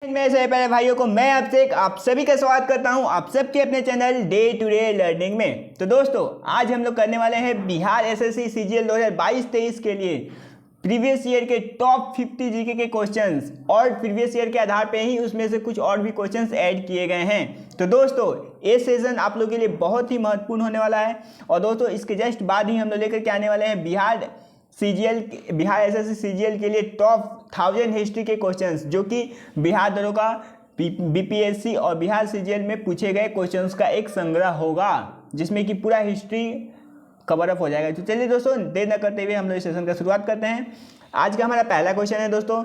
मेरे पहले भाइयों को मैं आपसे आप सभी का स्वागत करता हूं आप सबके अपने channel day to day learning में। तो दोस्तों आज हम लोग करने वाले हैं बिहार एसएससी सीजीएल 2022-23 के लिए प्रीवियस ईयर के टॉप 50 जीके के क्वेश्चंस और प्रीवियस ईयर के आधार पे ही उसमें से कुछ और भी क्वेश्चंस ऐड किए गए हैं। तो दोस्तों ये सेशन आप लोगों के लिए बहुत ही महत्वपूर्ण होने वाला है। और दोस्तों इसके जस्ट बाद ही हम लोग लेकर के आने वाले हैं बिहार एसएससी सीजीएल के लिए टॉप 1000 हिस्ट्री के क्वेश्चंस, जो कि बिहार दरोगा बीपीएससी और बिहार सीजीएल में पूछे गए क्वेश्चंस का एक संग्रह होगा, जिसमें कि पूरा हिस्ट्री कवर अप हो जाएगा। तो चलिए दोस्तों देर न करते हुए हम लोग इस सेशन का शुरुआत करते हैं। आज का हमारा पहला क्वेश्चन है दोस्तों,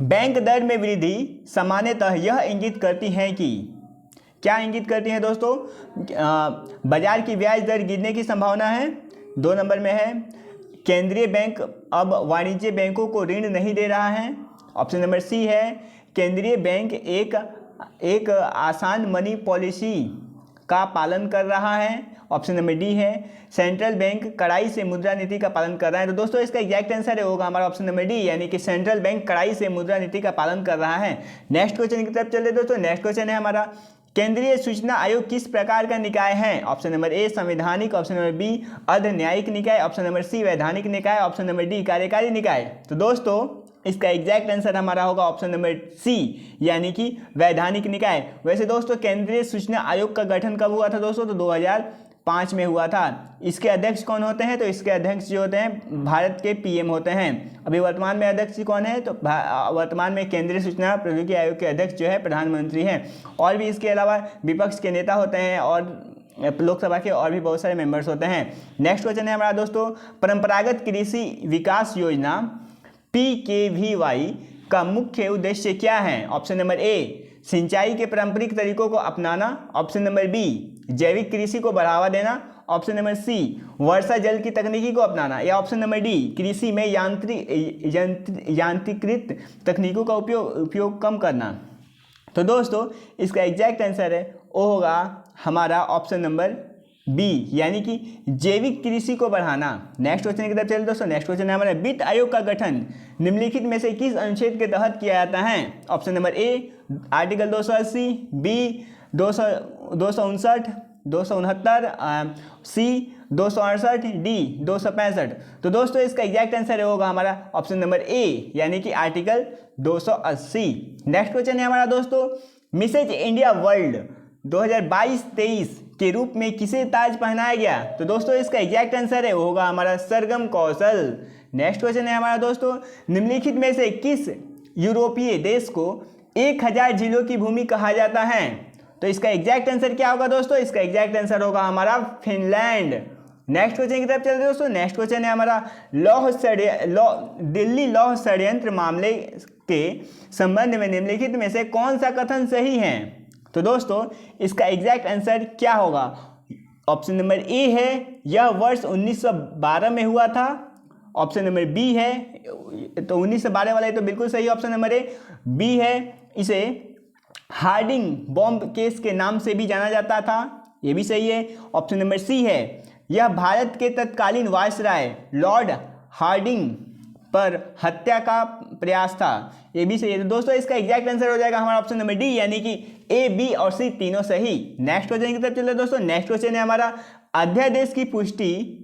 बैंक दर में वृद्धि सामान्यतः यह इंगित करती है कि क्या इंगित करती है दोस्तों? बाजार की ब्याज दर गिरने की संभावना है। 2 नंबर में है केंद्रीय बैंक अब वाणिज्य बैंकों को ऋण नहीं दे रहा है। ऑप्शन नंबर सी है केंद्रीय बैंक एक आसान मनी पॉलिसी का पालन कर रहा है। ऑप्शन नंबर डी है सेंट्रल बैंक कड़ाई से मुद्रा नीति का पालन कर रहा है। तो दोस्तों इसका एग्जैक्ट आंसर होगा हमारा ऑप्शन नंबर डी, यानी कि सेंट्रल बैंक कड़ाई से मुद्रा नीति का पालन कर रहा है। नेक्स्ट क्वेश्चन की तरफ चले दोस्तों। नेक्स्ट क्वेश्चन है हमारा, केंद्रीय सूचना आयोग किस प्रकार का निकाय है? ऑप्शन नंबर ए संवैधानिक, ऑप्शन नंबर बी अर्ध न्यायिक निकाय, ऑप्शन नंबर सी वैधानिक निकाय, ऑप्शन नंबर डी कार्यकारी निकाय। तो दोस्तों इसका एग्जैक्ट आंसर हमारा होगा ऑप्शन नंबर सी, यानी कि वैधानिक निकाय। वैसे दोस्तों केंद्रीय सूचना आयोग का गठन कब हुआ था दोस्तों? तो 2005 में हुआ था। इसके अध्यक्ष कौन होते हैं? तो इसके अध्यक्ष जो होते हैं भारत के पीएम होते हैं। अभी वर्तमान में अध्यक्ष कौन है? तो वर्तमान में केंद्रीय सूचना प्रौद्योगिकी आयोग के अध्यक्ष जो है प्रधानमंत्री हैं। और भी इसके अलावा विपक्ष के नेता होते हैं और लोकसभा के और भी बहुत सारे मेंबर्स होते हैं। नेक्स्ट क्वेश्चन है हमारा दोस्तों, परंपरागत कृषि विकास योजना PKVY का मुख्य उद्देश्य क्या है? ऑप्शन नंबर ए सिंचाई के पारंपरिक तरीकों को अपनाना, ऑप्शन नंबर बी जैविक कृषि को बढ़ावा देना, ऑप्शन नंबर सी वर्षा जल की तकनीकी को अपनाना, या ऑप्शन नंबर डी कृषि में यांत्रिकृत तकनीकों का उपयोग कम करना। तो दोस्तों इसका एग्जैक्ट आंसर है वो होगा हमारा ऑप्शन नंबर बी, यानी कि जैविक कृषि को बढ़ाना। नेक्स्ट क्वेश्चन की तरफ चलिए दोस्तों। नेक्स्ट क्वेश्चन है हमारा, वित्त आयोग का गठन निम्नलिखित में से किस अनुच्छेद के तहत किया जाता है? Option number A article 280, B 259, 269, C 268, D 265। तो दोस्तों इसका एग्जैक्ट आंसर होगा हमारा ऑप्शन नंबर ए, यानी कि आर्टिकल 280। नेक्स्ट क्वेश्चन है हमारा दोस्तों, मिसेज इंडिया वर्ल्ड 2022-23 के रूप में किसे ताज पहनाया गया? तो दोस्तों इसका एग्जैक्ट आंसर है वो होगा हमारा सरगम कौशल। नेक्स्ट क्वेश्चन है हमारा दोस्तों, निम्नलिखित में से किस यूरोपीय देश को 1000 जिलों की भूमि कहा जाता है? तो इसका एग्जैक्ट आंसर क्या होगा दोस्तों? इसका एग्जैक्ट आंसर होगा हमारा फिनलैंड। नेक्स्ट क्वेश्चन की तरफ चलते दोस्तों। नेक्स्ट क्वेश्चन है हमारा, दिल्ली लौह षड्यंत्र मामले के संबंध में निम्नलिखित में से कौन सा कथन सही है? तो दोस्तों इसका एग्जैक्ट आंसर क्या होगा? ऑप्शन नंबर ए है यह वर्ष 1912 में हुआ था। ऑप्शन नंबर बी है, तो 1912 वाला है तो बिल्कुल सही ऑप्शन नंबर ए। बी है इसे हार्डिंग बॉम्ब केस के नाम से भी जाना जाता था, ये भी सही है। ऑप्शन नंबर सी है यह भारत के तत्कालीन वायसराय लॉर्ड हार्डिंग पर हत्या का प्रयास था, ये भी सही है। तो दोस्तों इसका एग्जैक्ट आंसर हो जाएगा हमारा ऑप्शन नंबर डी, यानी कि ए, बी और सी तीनों सही। नेक्स्ट क्वेश्चन की तरफ चलते दोस्तों। नेक्स्ट क्वेश्चन है हमारा, अध्यादेश की पुष्टि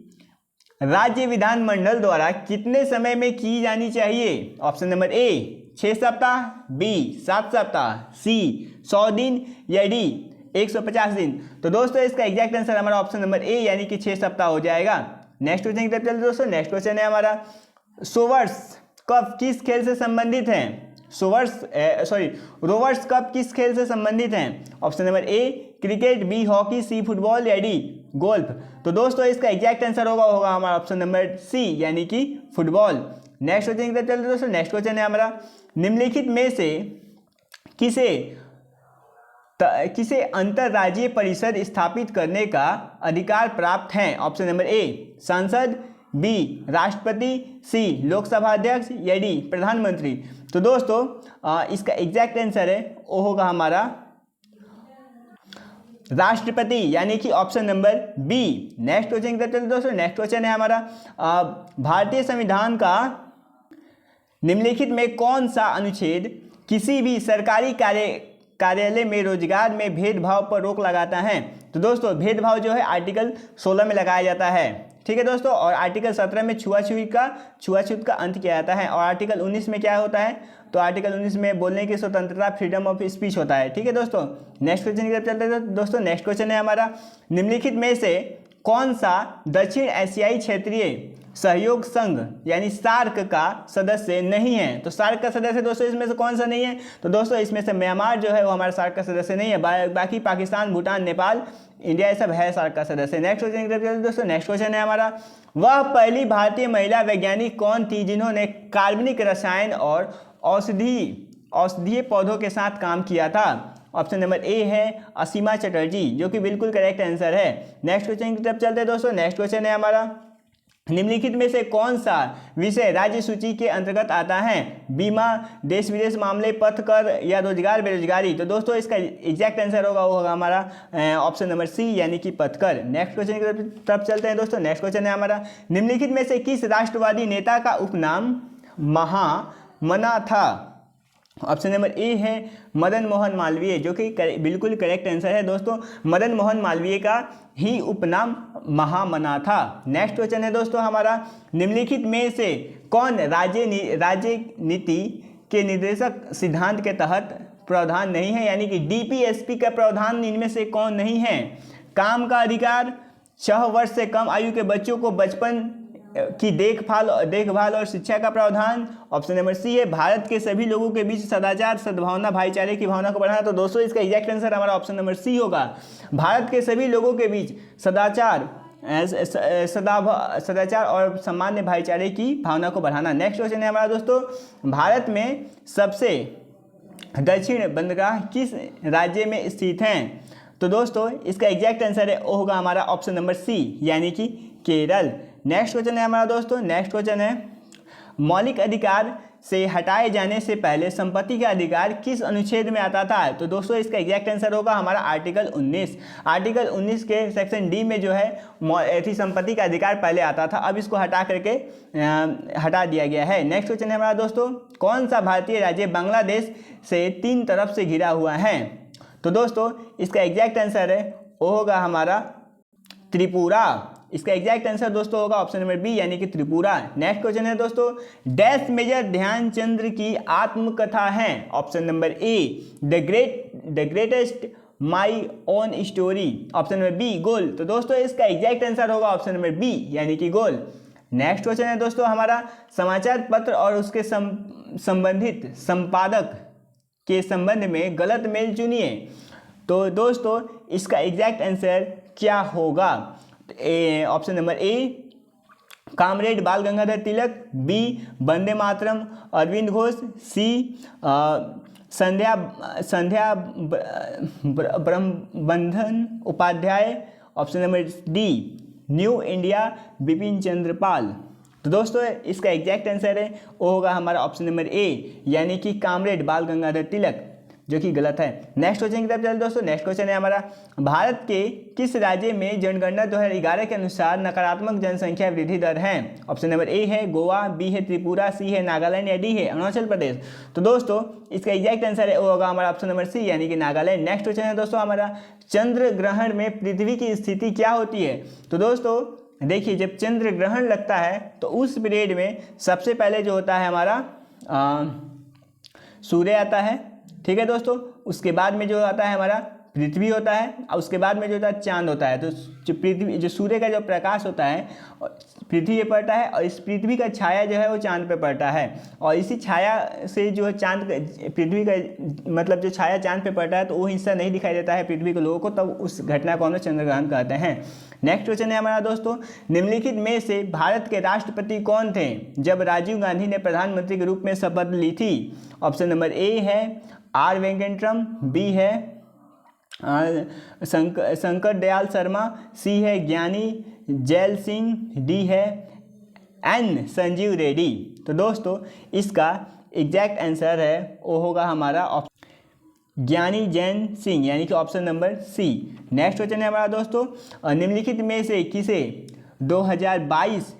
राज्य विधानमंडल द्वारा कितने समय में की जानी चाहिए? ऑप्शन नंबर ए 6 सप्ताह, बी 7 सप्ताह, सी 100 दिन, या डी 150 दिन। तो दोस्तों इसका एग्जैक्ट आंसर हमारा ऑप्शन नंबर ए, यानी कि 6 सप्ताह हो जाएगा। नेक्स्ट क्वेश्चन की तरफ चलते दोस्तों। नेक्स्ट क्वेश्चन है हमारा, सोवर्स कप किस खेल से संबंधित हैं? रोवर्स कप किस खेल से संबंधित हैं? Option number A cricket, B hockey, C football, या डी गोल्फ। तो दोस्तों इसका एग्जैक्ट आंसर होगा हमारा ऑप्शन नंबर सी, यानी कि फुटबॉल। नेक्स्ट क्वेश्चन की तरफ चलते दोस्तों। नेक्स्ट क्वेश्चन है हमारा, निम्नलिखित में से किसे अंतरराज्यीय परिषद स्थापित करने का अधिकार प्राप्त है? ऑप्शन नंबर ए संसद, बी राष्ट्रपति, सी लोकसभा अध्यक्ष, या डी प्रधानमंत्री। तो दोस्तों इसका एग्जैक्ट आंसर है वो होगा हमारा राष्ट्रपति, यानी कि option number B. Next question की तरफ चलते दोस्तों। नेक्स्ट क्वेश्चन है हमारा, भारतीय संविधान का निम्नलिखित में कौन सा अनुच्छेद किसी भी सरकारी कार्यालय में रोजगार में भेदभाव पर रोक लगाता है। तो दोस्तों भेदभाव जो है आर्टिकल 16 में लगाया जाता है, ठीक है दोस्तों। और आर्टिकल 17 में छुआछूत का अंत किया जाता है। और आर्टिकल 19 में क्या होता है, तो आर्टिकल 19 में बोलने की स्वतंत्रता, फ्रीडम ऑफ स्पीच होता है, ठीक है दोस्तों। नेक्स्ट क्वेश्चन की तरफ चलते हैं दोस्तों। नेक्स्ट क्वेश्चन है हमारा, निम्नलिखित में से कौन सा दक्षिण एशियाई क्षेत्रीय सहयोग संघ यानी सार्क का सदस्य नहीं है। तो सार्क का सदस्य दोस्तों इसमें से कौन सा नहीं है, तो दोस्तों इसमें से म्यांमार जो है वो हमारा सार्क का सदस्य नहीं है। बाकी पाकिस्तान, भूटान, नेपाल, इंडिया ये सब है सार्क का सदस्य। नेक्स्ट क्वेश्चन की तरफ चलते हैं दोस्तों। नेक्स्ट क्वेश्चन है हमारा, वह पहली भारतीय महिला वैज्ञानिक कौन थी जिन्होंने कार्बनिक रसायन और औषधीय पौधों के साथ काम किया था। ऑप्शन नंबर ए है असीमा चटर्जी, जो कि बिल्कुल करेक्ट आंसर है। नेक्स्ट क्वेश्चन की तरफ चलते हैं दोस्तों। नेक्स्ट क्वेश्चन है हमारा, निम्नलिखित में से कौन सा विषय राज्य सूची के अंतर्गत आता है, बीमा, देश विदेश मामले, पथ कर या रोजगार बेरोजगारी। तो दोस्तों इसका एग्जैक्ट आंसर होगा वो होगा हमारा ऑप्शन नंबर सी यानी कि पथ कर। नेक्स्ट क्वेश्चन की तरफ चलते हैं दोस्तों। नेक्स्ट क्वेश्चन है हमारा, निम्नलिखित में से किस राष्ट्रवादी नेता का उपनाम महामना था। ऑप्शन नंबर ए है मदन मोहन मालवीय, जो कि बिल्कुल करेक्ट आंसर है दोस्तों। मदन मोहन मालवीय का ही उपनाम महामना था। नेक्स्ट क्वेश्चन है दोस्तों हमारा, निम्नलिखित में से कौन राज्य नीति के निर्देशक सिद्धांत के तहत प्रावधान नहीं है, यानी कि डीपीएसपी का प्रावधान इनमें से कौन नहीं है। काम का अधिकार, 6 वर्ष से कम आयु के बच्चों को बचपन की देखभाल और शिक्षा का प्रावधान। ऑप्शन नंबर सी है भारत के सभी लोगों के बीच सदाचार, सद्भावना, भाईचारे की भावना को बढ़ाना। तो दोस्तों इसका एग्जैक्ट आंसर हमारा ऑप्शन नंबर सी होगा, भारत के सभी लोगों के बीच सदाचार और सामान्य भाईचारे की भावना को बढ़ाना। नेक्स्ट क्वेश्चन है हमारा दोस्तों, भारत में सबसे दक्षिण बंदरगाह किस राज्य में स्थित हैं। तो दोस्तों इसका एग्जैक्ट आंसर है वो होगा हमारा ऑप्शन नंबर सी यानी कि केरल। नेक्स्ट क्वेश्चन है हमारा दोस्तों। नेक्स्ट क्वेश्चन है, मौलिक अधिकार से हटाए जाने से पहले संपत्ति का अधिकार किस अनुच्छेद में आता था। तो दोस्तों इसका एग्जैक्ट आंसर होगा हमारा आर्टिकल 19। आर्टिकल 19 के सेक्शन डी में जो है ऐसी संपत्ति का अधिकार पहले आता था, अब इसको हटा करके हटा दिया गया है। नेक्स्ट क्वेश्चन है हमारा दोस्तों, कौन सा भारतीय राज्य बांग्लादेश से 3 तरफ से घिरा हुआ है। तो दोस्तों इसका एग्जैक्ट आंसर है वो होगा हमारा त्रिपुरा। इसका एग्जैक्ट आंसर दोस्तों होगा ऑप्शन नंबर बी यानी कि त्रिपुरा। नेक्स्ट क्वेश्चन है दोस्तों, डैश मेजर ध्यानचंद्र की आत्मकथा है। Option number A the greatest my own story. Option number B goal. तो दोस्तों इसका एग्जैक्ट आंसर होगा ऑप्शन नंबर बी यानी कि गोल। नेक्स्ट क्वेश्चन है दोस्तों हमारा, समाचार पत्र और उसके संबंधित संपादक के संबंध में गलत मेल चुनिए। तो दोस्तों इसका एग्जैक्ट आंसर क्या होगा, option number A comrade Bal Gangadhar Tilak, B Vande Mataram Arvind Ghosh, C Sandhya Brahmabandhan Upadhyay, option number D new India Bipin Chandra Pal. तो दोस्तों इसका एग्जैक्ट आंसर है वो होगा हमारा ऑप्शन नंबर ए यानी कि कामरेड बाल गंगाधर तिलक, जो कि गलत है। नेक्स्ट क्वेश्चन की तरफ चलते दोस्तों। नेक्स्ट क्वेश्चन है हमारा, भारत के किस राज्य में जनगणना 2011 के अनुसार नकारात्मक जनसंख्या वृद्धि दर है। ऑप्शन नंबर ए है गोवा, बी है त्रिपुरा, सी है नागालैंड या डी है अरुणाचल प्रदेश। तो दोस्तों इसका एग्जैक्ट आंसर है वो होगा हमारा ऑप्शन नंबर सी यानी कि नागालैंड। नेक्स्ट क्वेश्चन है दोस्तों हमारा, चंद्र ग्रहण में पृथ्वी की स्थिति क्या होती है। तो दोस्तों देखिए जब चंद्र ग्रहण लगता है तो उस पीरियड में सबसे पहले जो होता है हमारा सूर्य आता है, ठीक है दोस्तों। उसके बाद में जो आता है हमारा पृथ्वी होता है और उसके बाद में जो होता है चांद होता है। तो जो सूर्य का जो प्रकाश होता है पृथ्वी पे पड़ता है और इस पृथ्वी का छाया जो है वो चांद पे पड़ता है और इसी छाया से जो है चांद पृथ्वी का मतलब जो छाया चांद पे पड़ता है तो वो हिस्सा नहीं दिखाई देता है पृथ्वी के लोगों को, तब उस घटना को हम लोग चंद्र ग्रहण कहते हैं। नेक्स्ट क्वेश्चन है हमारा दोस्तों, निम्नलिखित में से भारत के राष्ट्रपति कौन थे जब राजीव गांधी ने प्रधानमंत्री के रूप में शपथ ली थी। ऑप्शन नंबर ए है आर वेंकटरमन, बी है शंकर दयाल शर्मा, सी है ज्ञानी जैल सिंह, डी है एन संजीव रेड्डी। तो दोस्तों इसका एग्जैक्ट आंसर है वो होगा हमारा ज्ञानी जैन सिंह यानी कि option number C. Next question है हमारा दोस्तों, निम्नलिखित में से किसे 2022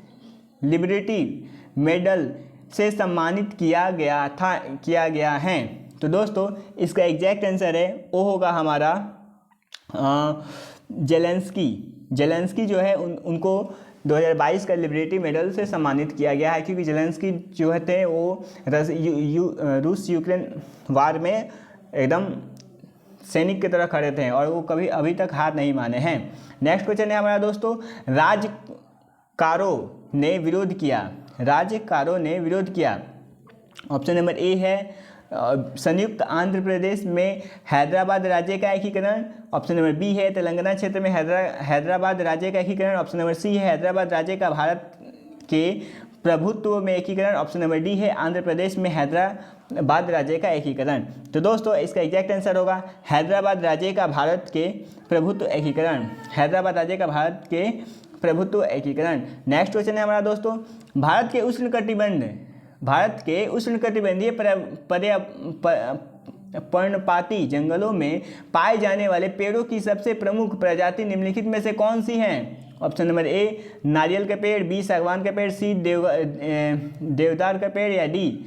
लिबर्टी मेडल से सम्मानित किया गया है। तो दोस्तों इसका एग्जैक्ट आंसर है वो होगा हमारा जेलेंस्की जो है उनको 2022 का लिबर्टी मेडल से सम्मानित किया गया है, क्योंकि जेलेंस्की जो थे वो रूस यूक्रेन वार में एकदम सैनिक की तरह खड़े थे और वो कभी अभी तक हार नहीं माने हैं। नेक्स्ट क्वेश्चन है हमारा दोस्तों, राजकारों ने विरोध किया। ऑप्शन नंबर ए है संयुक्त आंध्र प्रदेश में हैदराबाद राज्य का एकीकरण। ऑप्शन नंबर बी है तेलंगाना क्षेत्र में हैदराबाद राज्य का एकीकरण। ऑप्शन नंबर सी है हैदराबाद राज्य का भारत के प्रभुत्व में एकीकरण। ऑप्शन नंबर डी है आंध्र प्रदेश में हैदराबाद राज्य का एकीकरण। तो दोस्तों इसका एग्जैक्ट आंसर होगा हैदराबाद राज्य का भारत के प्रभुत्व एकीकरण। हैदराबाद राज्य का भारत के प्रभुत्व एकीकरण। नेक्स्ट क्वेश्चन है हमारा दोस्तों, भारत के उष्णकटिबंधीय पर्णपाती जंगलों में पाए जाने वाले पेड़ों की सबसे प्रमुख प्रजाति निम्नलिखित में से कौन सी हैं? ऑप्शन नंबर ए नारियल का पेड़, बी सागवान का पेड़, सी देवदार का पेड़ या डी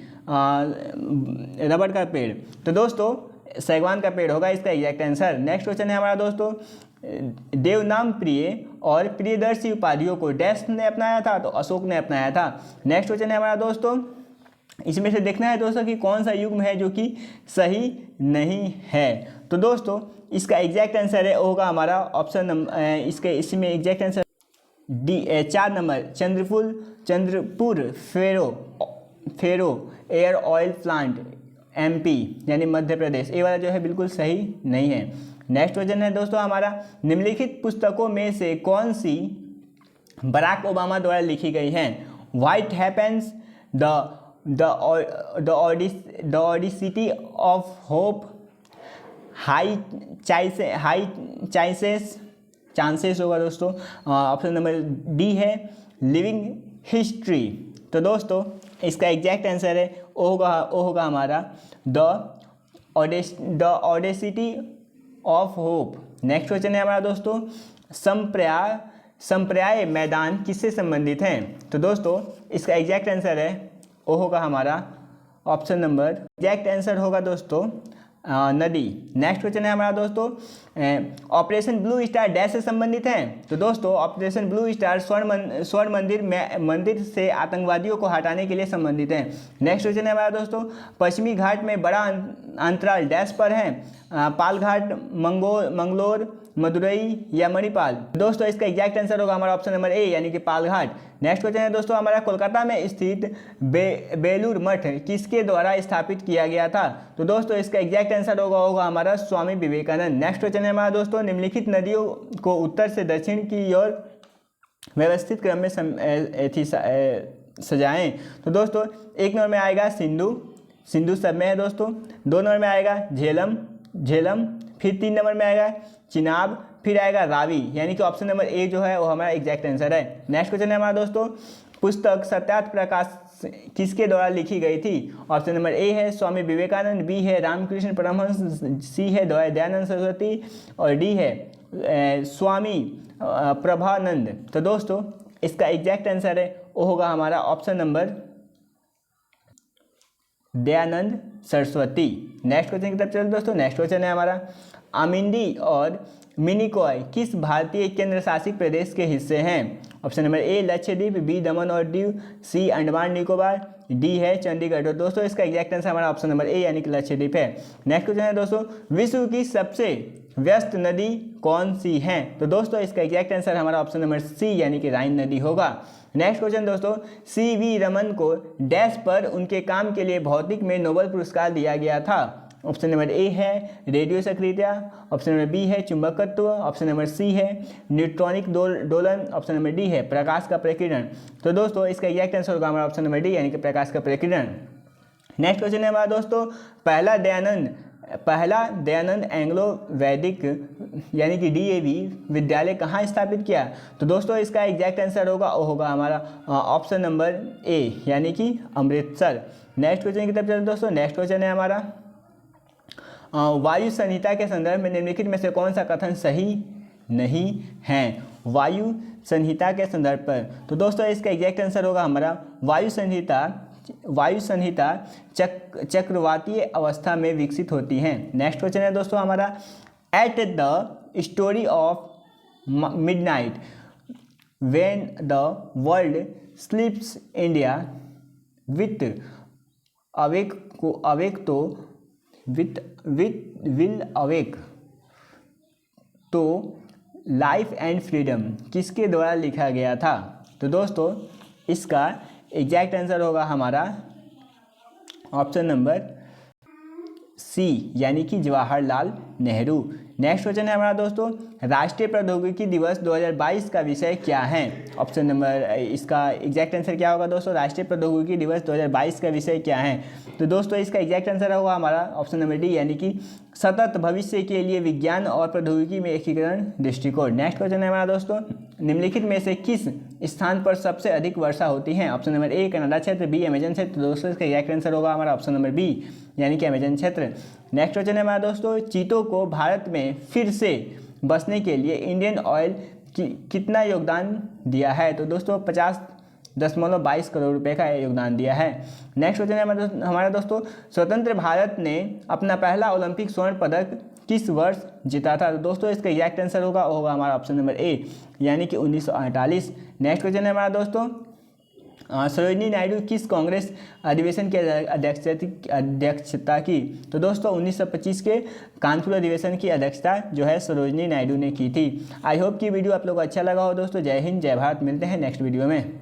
रबड़ का पेड़। तो दोस्तों सागवान का पेड़ होगा इसका एग्जैक्ट आंसर। नेक्स्ट क्वेश्चन है हमारा दोस्तों, देवनाम प्रिय और प्रियदर्शी उपाधियों को डैश ने अपनाया था? तो अशोक ने अपनाया था। नेक्स्ट क्वेश्चन है हमारा दोस्तों, इसमें से देखना है दोस्तों कि कौन सा युग्म है जो कि सही नहीं है। तो दोस्तों इसका एग्जैक्ट आंसर है होगा हमारा ऑप्शन नंबर इसमें exact answer D 4 number Chandrapur ferro alloy plant MP यानी मध्य प्रदेश। ये वाला जो है बिल्कुल सही नहीं है। नेक्स्ट क्वेश्चन है दोस्तों हमारा, निम्नलिखित पुस्तकों में से कौन सी बराक ओबामा द्वारा लिखी गई हैं? What happens, the audacity of hope, high chances होगा दोस्तों। ऑप्शन नंबर डी है लिविंग हिस्ट्री। तो दोस्तों इसका एग्जैक्ट आंसर है वो होगा हमारा the audacity of hope. Next question है हमारा दोस्तों, संप्रदाय मैदान किससे संबंधित हैं? तो दोस्तों इसका एग्जैक्ट आंसर है वो होगा हमारा ऑप्शन नंबर एग्जैक्ट आंसर होगा दोस्तों नदी। नेक्स्ट क्वेश्चन है हमारा दोस्तों, ऑपरेशन ब्लू स्टार डैश से संबंधित हैं? तो दोस्तों ऑपरेशन ब्लू स्टार स्वर्ण मंदिर से आतंकवादियों को हटाने के लिए संबंधित हैं। नेक्स्ट क्वेश्चन है हमारा दोस्तों, पश्चिमी घाट में बड़ा अंतराल डैश पर है? पालघाट, मंगलोर, मदुरई या मणिपाल? दोस्तों इसका एग्जैक्ट आंसर होगा हमारा ऑप्शन नंबर ए यानी कि पालघाट। नेक्स्ट क्वेश्चन है दोस्तों हमारा, कोलकाता में स्थित बेलूर मठ किसके द्वारा स्थापित किया गया था? तो दोस्तों इसका एग्जैक्ट आंसर होगा हमारा स्वामी विवेकानंद। नेक्स्ट क्वेश्चन है हमारा दोस्तों, निम्नलिखित नदियों को उत्तर से दक्षिण की ओर व्यवस्थित क्रम में सजाएं। तो दोस्तों 1 नंबर में आएगा सिंधु सब में है दोस्तों। 2 नंबर में आएगा झेलम, फिर 3 नंबर में आएगा चिनाब, फिर आएगा रावी, यानी कि ऑप्शन नंबर ए जो है वो हमारा एग्जैक्ट आंसर है। नेक्स्ट क्वेश्चन है हमारा दोस्तों, पुस्तक सत्यार्थ प्रकाश किसके द्वारा लिखी गई थी? ऑप्शन नंबर ए है स्वामी विवेकानंद, बी है रामकृष्ण परमहंस, सी है दयानंद सरस्वती और डी है स्वामी प्रभानंद। तो दोस्तों इसका एग्जैक्ट आंसर है वो होगा हमारा option number Dayanand Saraswati. Next question की तरफ चलते दोस्तों। नेक्स्ट क्वेश्चन है हमारा, आमिंडी और मिनिकॉय किस भारतीय केंद्र शासित प्रदेश के हिस्से हैं? Option number A Lakshadweep, B Daman और दीव, सी अंडमान निकोबार, डी है चंडीगढ़। तो दोस्तों इसका एग्जैक्ट आंसर हमारा ऑप्शन नंबर ए यानी कि लक्षद्वीप है। नेक्स्ट क्वेश्चन है दोस्तों, विश्व की सबसे व्यस्त नदी कौन सी है? तो दोस्तों इसका एग्जैक्ट आंसर हमारा ऑप्शन नंबर सी यानी कि राइन नदी होगा। नेक्स्ट क्वेश्चन दोस्तों, CV रमन को डैश पर उनके काम के लिए भौतिक में नोबेल पुरस्कार दिया गया था? ऑप्शन नंबर ए है रेडियो सक्रियता, ऑप्शन नंबर बी है चुंबकत्व, ऑप्शन नंबर सी है न्यूट्रॉनिक दोलन, ऑप्शन नंबर डी है प्रकाश का प्रकीर्णन। तो दोस्तों इसका एग्जैक्ट आंसर होगा हमारा ऑप्शन नंबर डी यानी कि प्रकाश का प्रकीर्णन। नेक्स्ट क्वेश्चन है हमारा दोस्तों, पहला दयानंद एंग्लो वैदिक यानी कि DAV विद्यालय कहाँ स्थापित किया? तो दोस्तों इसका एग्जैक्ट आंसर होगा हमारा ऑप्शन नंबर ए यानी कि अमृतसर। नेक्स्ट क्वेश्चन की तरफ चलते दोस्तों। नेक्स्ट क्वेश्चन है हमारा, वायु संहिता के संदर्भ में निम्नलिखित में से कौन सा कथन सही नहीं है? वायु संहिता के संदर्भ पर। तो दोस्तों इसका एग्जैक्ट आंसर होगा हमारा वायु संहिता वायु संहिता चक्रवातीय अवस्था में विकसित होती हैं। नेक्स्ट क्वेश्चन है दोस्तों हमारा, at the story of midnight when the world स्लीप्स India with awake को अवेक तो विथ विल अवेक तो लाइफ एंड फ्रीडम किसके द्वारा लिखा गया था? तो दोस्तों इसका एग्जैक्ट आंसर होगा हमारा ऑप्शन नंबर सी, यानी कि जवाहरलाल नेहरू। नेक्स्ट क्वेश्चन है हमारा दोस्तों, राष्ट्रीय प्रौद्योगिकी दिवस 2022 का विषय क्या है? ऑप्शन नंबर, इसका एग्जैक्ट आंसर क्या होगा दोस्तों? राष्ट्रीय प्रौद्योगिकी दिवस 2022 का विषय क्या है? तो दोस्तों इसका एग्जैक्ट आंसर होगा हमारा ऑप्शन नंबर डी, यानी कि सतत भविष्य के लिए विज्ञान और प्रौद्योगिकी में एकीकरण दृष्टिकोण। नेक्स्ट क्वेश्चन है हमारा दोस्तों, निम्नलिखित में से किस स्थान पर सबसे अधिक वर्षा होती है? ऑप्शन नंबर ए कनाडा क्षेत्र, बी अमेजन क्षेत्र। दोस्तों इसका एग्जैक्ट आंसर होगा हमारा ऑप्शन नंबर बी, यानी कि अमेजन क्षेत्र। नेक्स्ट क्वेश्चन है हमारा दोस्तों, चीतों को भारत में फिर से बसने के लिए इंडियन ऑयल कितना योगदान दिया है? तो दोस्तों 50.22 करोड़ रुपए का योगदान दिया है। नेक्स्ट क्वेश्चन है हमारा दोस्तों, स्वतंत्र भारत ने अपना पहला ओलंपिक स्वर्ण पदक किस वर्ष जीता था? तो दोस्तों इसका एग्जैक्ट आंसर होगा हमारा ऑप्शन नंबर ए, यानी कि 1948। नेक्स्ट क्वेश्चन है हमारा दोस्तों, सरोजिनी नायडू किस कांग्रेस अधिवेशन की अध्यक्षता की? तो दोस्तों 1925 के कानपुर अधिवेशन की अध्यक्षता जो है सरोजिनी नायडू ने की थी। आई होप कि वीडियो आप लोग को अच्छा लगा हो दोस्तों। जय हिंद, जय भारत। मिलते हैं नेक्स्ट वीडियो में।